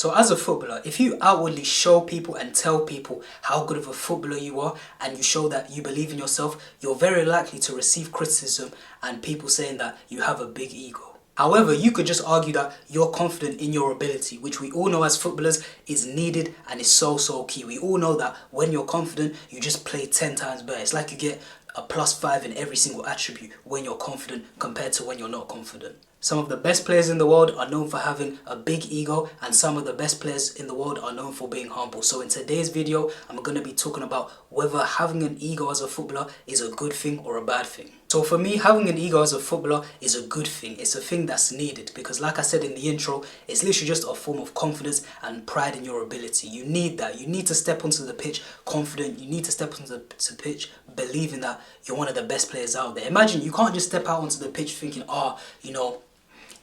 So as a footballer, if you outwardly show people and tell people how good of a footballer you are and you show that you believe in yourself, you're very likely to receive criticism and people saying that you have a big ego. However, you could just argue that you're confident in your ability, which we all know as footballers is needed and is so key. We all know that when you're confident, you just play 10 times better. It's like you get a +5 in every single attribute when you're confident compared to when you're not confident. Some of the best players in the world are known for having a big ego, and some of the best players in the world are known for being humble. So in today's video, I'm going to be talking about whether having an ego as a footballer is a good thing or a bad thing. So for me, having an ego as a footballer is a good thing. It's a thing that's needed because, like I said in the intro, it's literally just a form of confidence and pride in your ability. You need that. You need to step onto the pitch confident. You need to step onto the pitch believing that you're one of the best players out there. Imagine you can't just step out onto the pitch thinking,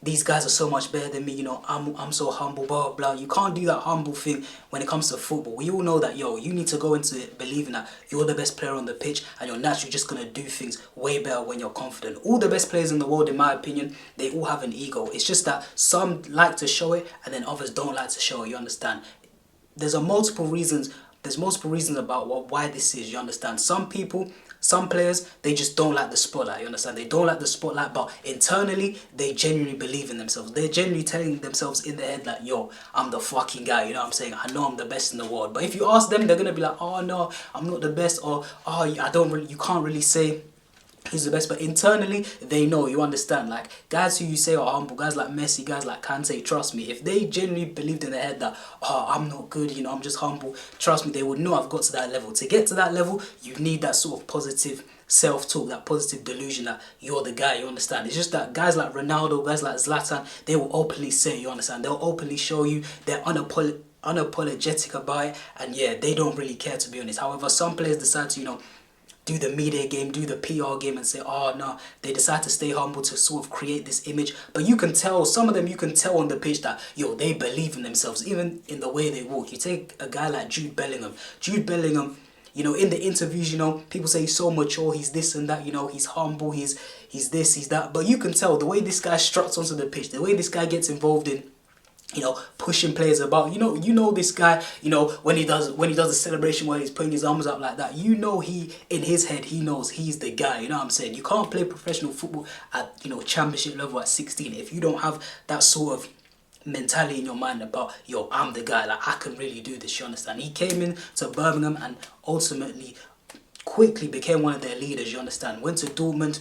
these guys are so much better than me, I'm so humble, blah, blah. You can't do that humble thing when it comes to football. We all know that, you need to go into it believing that you're the best player on the pitch and you're naturally just going to do things way better when you're confident. All the best players in the world, in my opinion, they all have an ego. It's just that some like to show it and then others don't like to show it, you understand? There's multiple reasons about why this is, you understand? Some players, they just don't like the spotlight, you understand? They don't like the spotlight, but internally, they genuinely believe in themselves. They're genuinely telling themselves in their head like, yo, I'm the fucking guy, you know what I'm saying? I know I'm the best in the world. But if you ask them, they're going to be like, oh, no, I'm not the best, or, oh, you can't really say who's the best, but internally they know, you understand? Like guys who you say are humble, guys like Messi, guys like Kante, trust me, if they genuinely believed in their head that, oh, I'm not good, I'm just humble, trust me, they would know I've got to that level. To get to that level, you need that sort of positive self-talk, that positive delusion that you're the guy, you understand? It's just that guys like Ronaldo, guys like Zlatan, they will openly say, you understand? They'll openly show you, they're unapologetic about it, and yeah, they don't really care, to be honest. However, some players decide to, do the media game, do the PR game and say, oh no, they decide to stay humble to sort of create this image. But you can tell, some of them you can tell on the pitch that, they believe in themselves, even in the way they walk. You take a guy like Jude Bellingham. Jude Bellingham, in the interviews, people say he's so mature, he's this and that, he's humble, he's this, he's that. But you can tell the way this guy struts onto the pitch, the way this guy gets involved in pushing players about. This guy, when he does the celebration where he's putting his arms up like that, he in his head he knows he's the guy, you know what I'm saying? You can't play professional football at championship level at 16 if you don't have that sort of mentality in your mind about, I'm the guy, like I can really do this, you understand? He came in to Birmingham and ultimately quickly became one of their leaders, you understand? Went to Dortmund,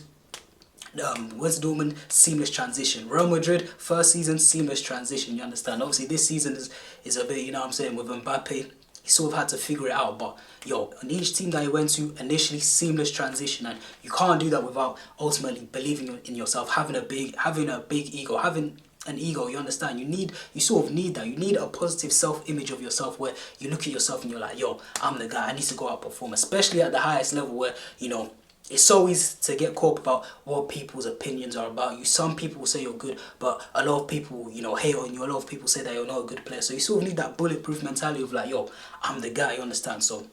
seamless transition. Real Madrid, first season, seamless transition, you understand? Obviously this season is a bit, with Mbappe, he sort of had to figure it out, but on each team that he went to, initially seamless transition, and you can't do that without ultimately believing in yourself, having a big ego, having an ego, you understand? You sort of need that. You need a positive self-image of yourself where you look at yourself and you're like, I'm the guy, I need to go out and perform, especially at the highest level where, it's so easy to get caught up about what people's opinions are about you. Some people will say you're good, but a lot of people, hate on you. A lot of people say that you're not a good player. So you sort of need that bulletproof mentality of like, I'm the guy, you understand? So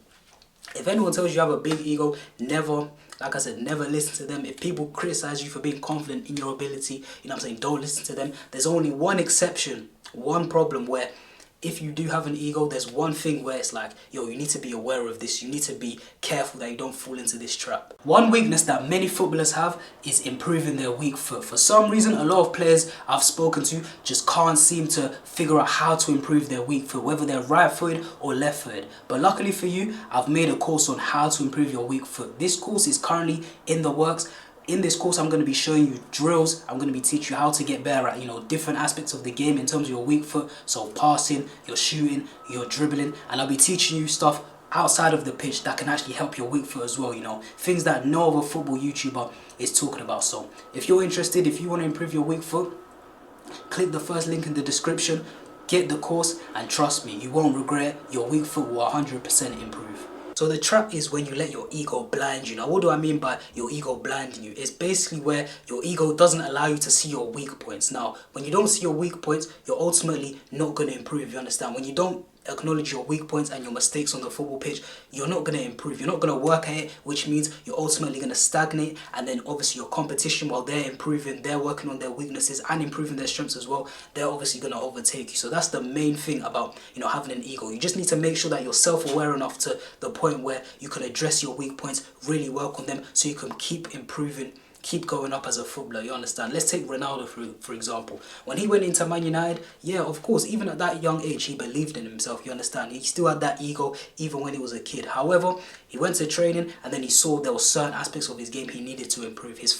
if anyone tells you have a big ego, never listen to them. If people criticize you for being confident in your ability, don't listen to them. There's only one exception, one problem where if you do have an ego, there's one thing where it's like, you need to be aware of this. You need to be careful that you don't fall into this trap. One weakness that many footballers have is improving their weak foot. For some reason, a lot of players I've spoken to just can't seem to figure out how to improve their weak foot, whether they're right-footed or left-footed. But luckily for you, I've made a course on how to improve your weak foot. This course is currently in the works. In this course, I'm going to be showing you drills. I'm going to be teaching you how to get better at, different aspects of the game in terms of your weak foot. So passing, your shooting, your dribbling. And I'll be teaching you stuff outside of the pitch that can actually help your weak foot as well, Things that no other football YouTuber is talking about. So if you're interested, if you want to improve your weak foot, click the first link in the description. Get the course and trust me, you won't regret. Your weak foot will 100% improve. So the trap is when you let your ego blind you. Now, what do I mean by your ego blinding you? It's basically where your ego doesn't allow you to see your weak points. Now, when you don't see your weak points, you're ultimately not going to improve, you understand? When you don't acknowledge your weak points and your mistakes on the football pitch, you're not going to improve. You're not going to work at it, which means you're ultimately going to stagnate. And then obviously your competition, while they're improving, they're working on their weaknesses and improving their strengths as well, they're obviously going to overtake you. So that's the main thing about, you know, having an ego. You just need to make sure that you're self-aware enough to the point where you can address your weak points, really work on them, so you can keep improving, keep going up as a footballer, you understand? Let's take Ronaldo for example. When he went into Man United, yeah, of course, even at that young age, he believed in himself, you understand? He still had that ego even when he was a kid. However, he went to training and then he saw there were certain aspects of his game he needed to improve. His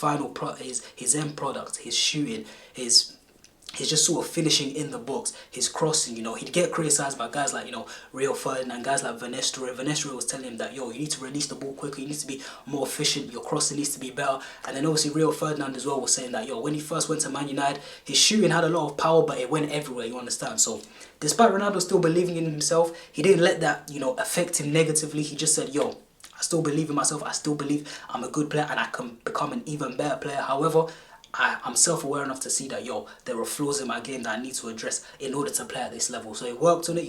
his end product, his shooting, he's just sort of finishing in the box, his crossing, you know, he'd get criticised by guys like, you know, Rio Ferdinand, guys like Van Nistelrooy. Van Nistelrooy was telling him that, yo, you need to release the ball quicker, you need to be more efficient, your crossing needs to be better. And then obviously Rio Ferdinand as well was saying that, yo, when he first went to Man United, his shooting had a lot of power, but it went everywhere, you understand? So despite Ronaldo still believing in himself, he didn't let that, you know, affect him negatively. He just said, yo, I still believe in myself, I still believe I'm a good player and I can become an even better player. However, I'm self-aware enough to see that, yo, there are flaws in my game that I need to address in order to play at this level. So he worked on it,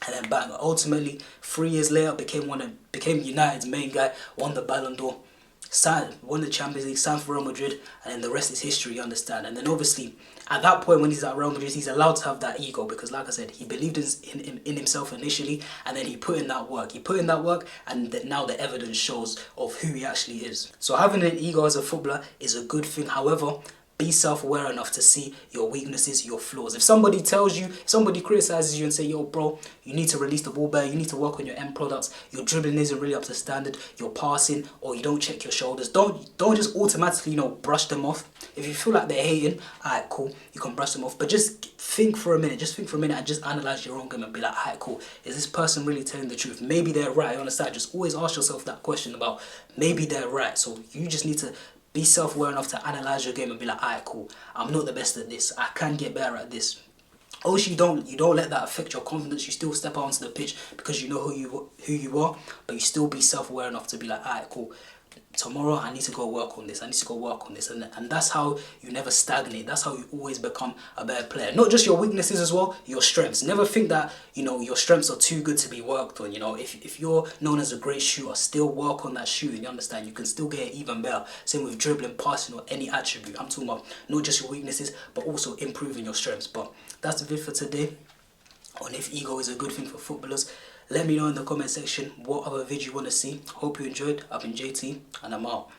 and then bang, ultimately 3 years later became United's main guy, won the Ballon d'Or, won the Champions League, signed for Real Madrid, and then the rest is history, you understand? And then obviously at that point when he's at Real Madrid, he's allowed to have that ego because, like I said, he believed in himself initially, and then he put in that work. And now the evidence shows of who he actually is. So having an ego as a footballer is a good thing. However, be self-aware enough to see your weaknesses, your flaws. If somebody criticizes you and say, yo, bro, you need to release the ball better, you need to work on your end products, your dribbling isn't really up to standard, your passing, or you don't check your shoulders, don't just automatically, you know, brush them off. If you feel like they're hating, alright, cool, you can brush them off. But just think for a minute and just analyze your own game and be like, alright, cool, is this person really telling the truth? Maybe they're right, you understand? Just always ask yourself that question about maybe they're right. So you just need to be self-aware enough to analyze your game and be like, alright, cool, I'm not the best at this, I can get better at this. Also, you don't let that affect your confidence. You still step out onto the pitch because you know who you are, but you still be self-aware enough to be like, alright, cool, tomorrow I need to go work on this, and that's how you never stagnate. That's how you always become a better player. Not just your weaknesses as well, your strengths. Never think that, you know, your strengths are too good to be worked on. You know, if you're known as a great shooter, still work on that shooting, you understand? You can still get it even better. Same with dribbling, passing, or any attribute. I'm talking about not just your weaknesses, but also improving your strengths. But that's the vid for today on if ego is a good thing for footballers. Let me know in the comment section what other vid you want to see. Hope you enjoyed. I've been JT and I'm out.